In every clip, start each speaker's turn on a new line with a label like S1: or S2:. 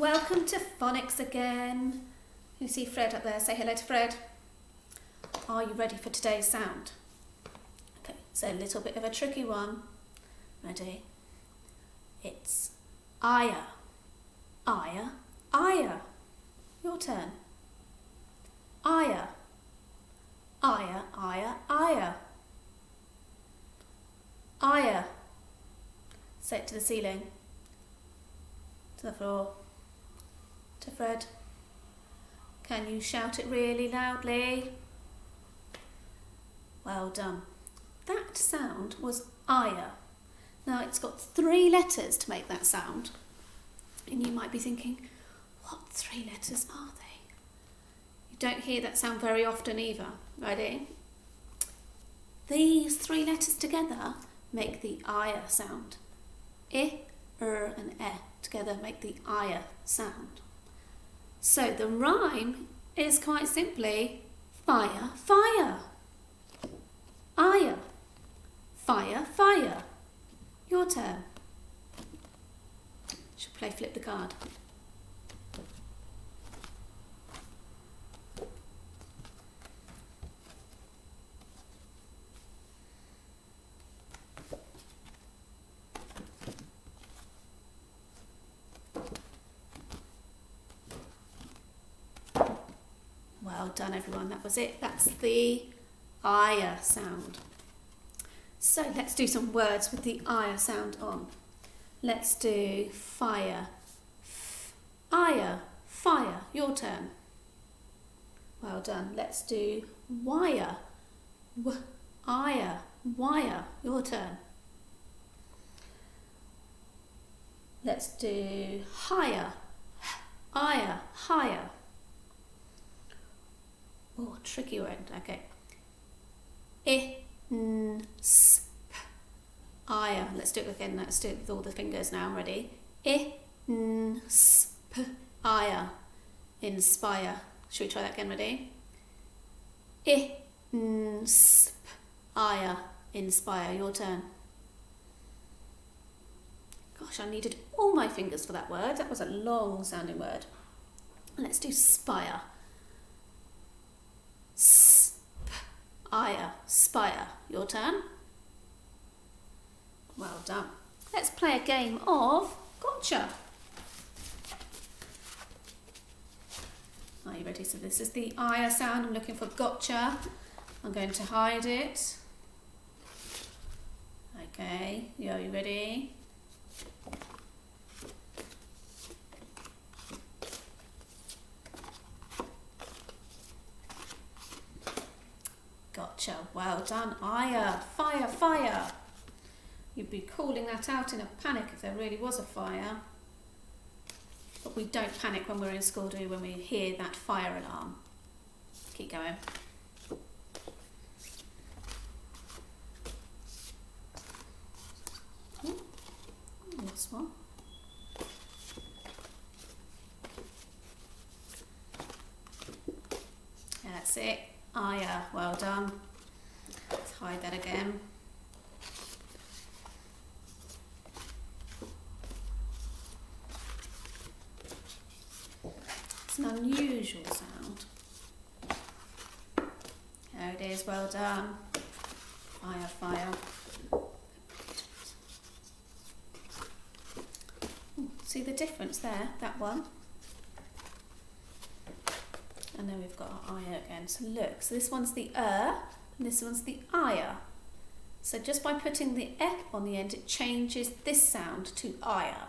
S1: Welcome to Phonics again. You see Fred up there, say hello to Fred. Are you ready for today's sound? Okay, so a little bit of a tricky one. Ready? It's ire, ire, ire. Your turn. Ire, ire, ire, ire. Ire. Say it to the ceiling, to the floor, to Fred. Can you shout it really loudly? Well done. That sound was ire. Now it's got 3 letters to make that sound. And you might be thinking, what 3 letters are they? You don't hear that sound very often either. Ready? These 3 letters together make the ire sound. I, and e together make the ire sound. So the rhyme is quite simply fire, fire. Ire, fire, fire. Your turn. Should play flip the card. Well done everyone, that was it. That's the ire sound. So let's do some words with the ire sound on. Let's do fire, ire, fire. Your turn. Well done. Let's do wire, ire, wire. Your turn. Let's do higher, ire, higher. Oh, tricky word. Okay. Sp, ire. Let's do it again. Let's do it with all the fingers now. Ready? Sp, ire. Inspire. Should we try that again? Ready? Sp, ire. Inspire. Your turn. Gosh, I needed all my fingers for that word. That was a long sounding word. Let's do spire. Ire, spire. Your turn. Well done. Let's play a game of gotcha. Are you ready? So this is the ire sound. I'm looking for gotcha. I'm going to hide it. Okay, are you ready? Gotcha, well done. Ire, fire, fire. You'd be calling that out in a panic if there really was a fire. But we don't panic when we're in school, do we, when we hear that fire alarm? Keep going. This one. That's it. Ire, well done. Let's hide that again. It's an unusual sound. There it is, well done. Fire, fire. Ooh, see the difference there, that one? And then we've got our ire again. So look, so this one's the and this one's the ire. So just by putting the e on the end, it changes this sound to ire.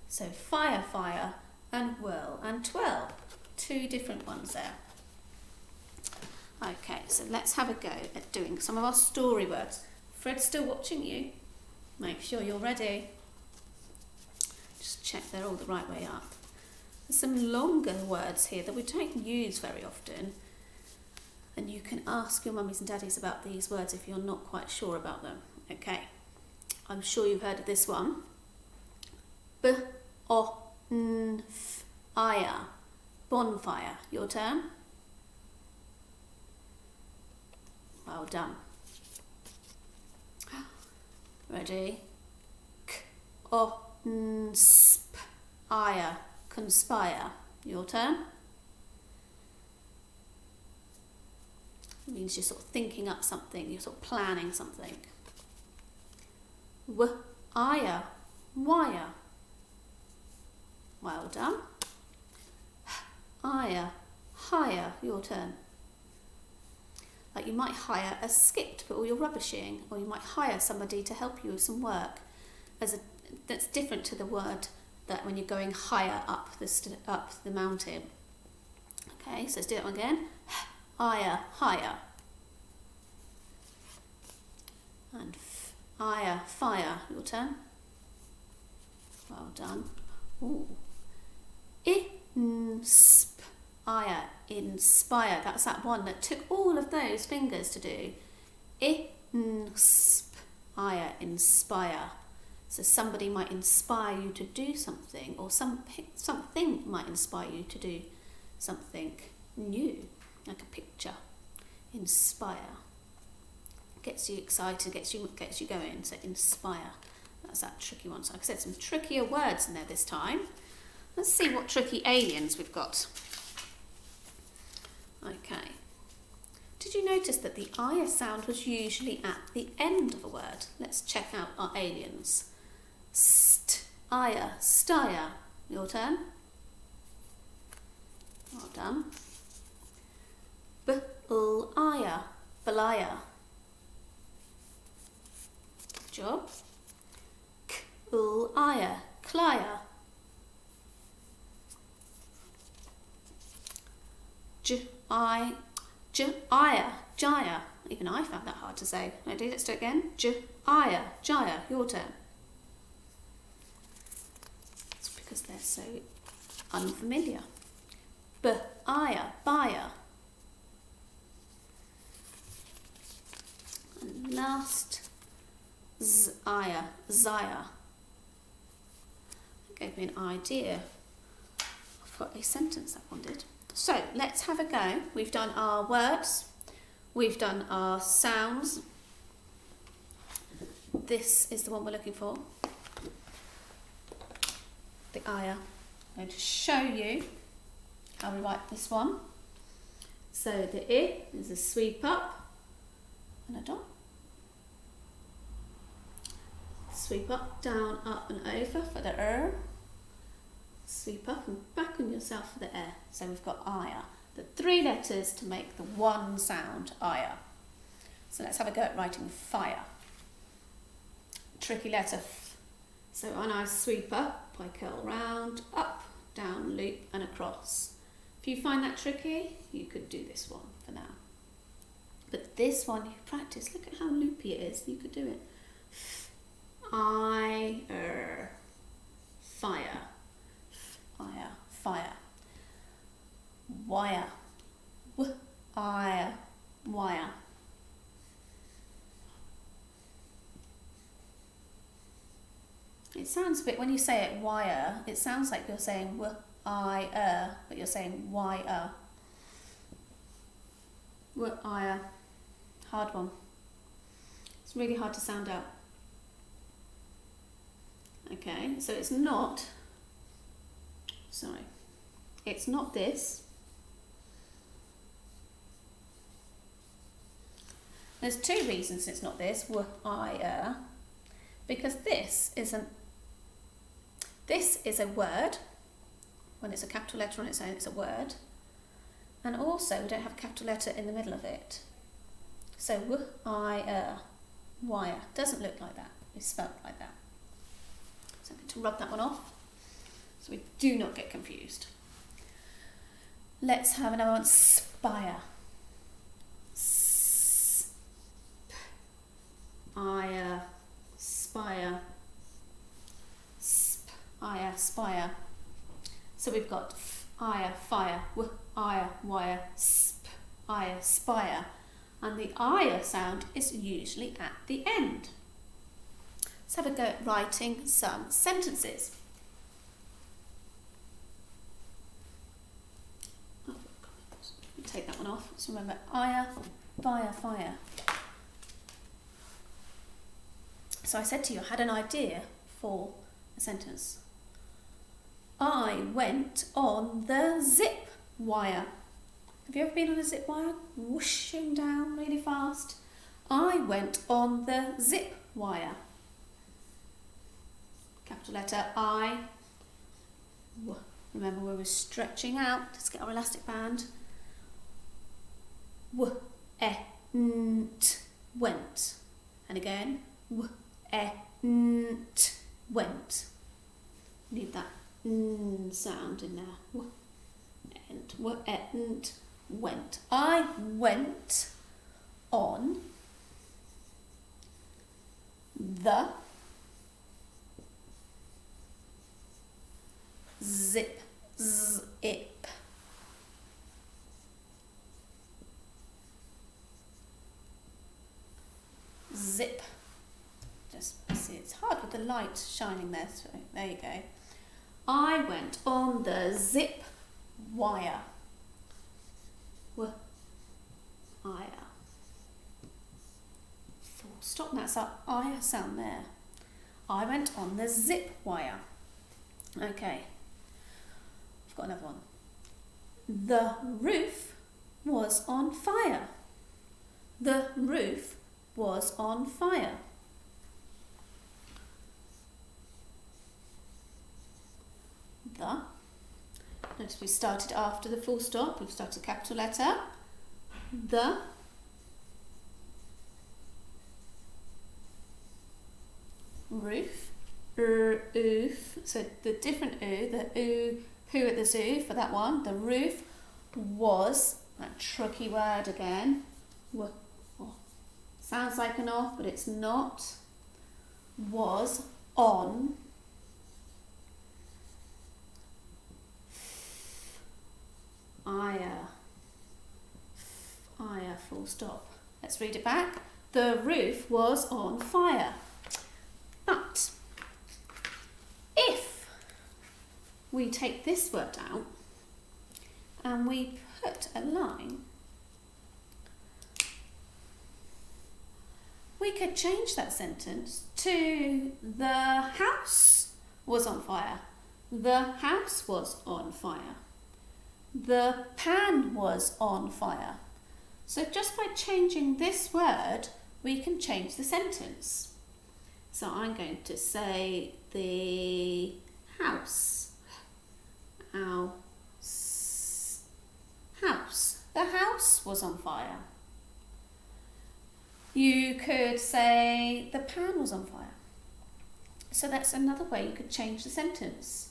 S1: So fire, fire, and whirl and twirl. 2 different ones there. Okay, so let's have a go at doing some of our story words. Fred's still watching you. Make sure you're ready. Just check they're all the right way up. There's some longer words here that we don't use very often, and you can ask your mummies and daddies about these words if you're not quite sure about them. Okay, I'm sure you've heard of this one. Fire, bonfire. Your turn. Well done. Ready? Ire, conspire. Your turn. It means you're sort of thinking up something, you're sort of planning something. Wire. Wire. Well done. Hire. Hire. Your turn. Like you might hire a skip to put all your rubbish in, or you might hire somebody to help you with some work. That's different to the word that when you're going higher up the mountain. Okay, so let's do it again. Hire, hire. And fire, fire. Your turn. Well done. Ooh. Inspire, inspire. That's that one that took all of those fingers to do. Inspire, inspire. So somebody might inspire you to do something, or something might inspire you to do something new, like a picture. Inspire. Gets you excited, gets you going. So inspire. That's that tricky one. So I've said some trickier words in there this time. Let's see what tricky aliens we've got. Okay. Did you notice that the ire sound was usually at the end of a word? Let's check out our aliens. Ire, stire. Your turn. Well done. Ire, belire. Good job. Ire, clier. Ire, gyre. Even I found that hard to say. Ready? Let's do it again. Ire, gyre. Your turn. It's because they're so unfamiliar. Ire, buyer. And last, ire, zire. That gave me an idea for a sentence, that one did. So let's have a go. We've done our words, we've done our sounds. This is the one we're looking for, the ire. I'm going to show you how we write this one. So the I is a sweep up and a dot. Sweep up, down, up and over for the Sweep up and back on yourself for the air. So we've got ire. The 3 letters to make the one sound, ire. So let's have a go at writing fire. Tricky letter F. So when I sweep up, I curl round, up, down, loop and across. If you find that tricky, you could do this one for now. But this one, you practice. Look at how loopy it is. You could do it. Fire. Fire, fire. Wire. Wire, wire. It sounds a bit, when you say it wire, it sounds like you're saying wire, but you're saying wire. Wire. Hard one. It's really hard to sound out. Okay, so it's not this. There's 2 reasons it's not this, because this is a word. When it's a capital letter on its own, it's a word. And also, we don't have a capital letter in the middle of it. So, wire, doesn't look like that. It's spelled like that. So I'm going to rub that one off, so we do not get confused. Let's have another one. Spire. Spire. Spire. Spire. Spire. So we've got ire, fire, ire, wire, ire, spire. And the ire sound is usually at the end. Let's have a go at writing some sentences. Take that one off. So remember, ire, fire, fire. So I said to you, I had an idea for a sentence. I I went on the zip wire. Have you ever been on a zip wire? Whooshing down really fast. I went on the zip wire. Capital letter I. Remember, we were stretching out. Let's get our elastic band. Went. And again, went. Need that sound in there. Went. I went on the zip. Zip. Just see, it's hard with the light shining there, so there you go. I went on the zip wire. Wire. Full stop. That's our I sound there. I went on the zip wire. Okay. I've got another one. The roof was on fire. The roof was on fire. The. Notice we started after the full stop. We've started capital letter. The. Roof. Oof. So the different oo, the oo, who at the zoo for that one. The roof was, that tricky word again. Sounds like an off, but it's not. Was on. Fire, full stop. Let's read it back. The roof was on fire. But if we take this word out and we put a line, we could change that sentence to the house was on fire. The house was on fire. The pan was on fire. So just by changing this word, we can change the sentence. So I'm going to say the house. House. The house was on fire. You could say the pan was on fire. So that's another way you could change the sentence.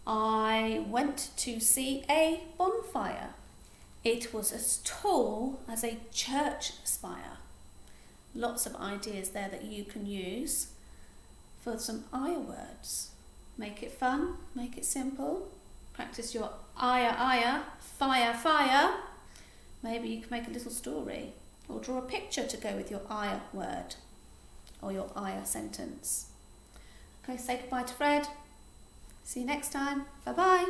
S1: I went to see a bonfire. It was as tall as a church spire. Lots of ideas there that you can use for some aya words. Make it fun, make it simple. Practice your aya, fire. Maybe you can make a little story or draw a picture to go with your aya word or your aya sentence. Okay, say goodbye to Fred. See you next time. Bye-bye.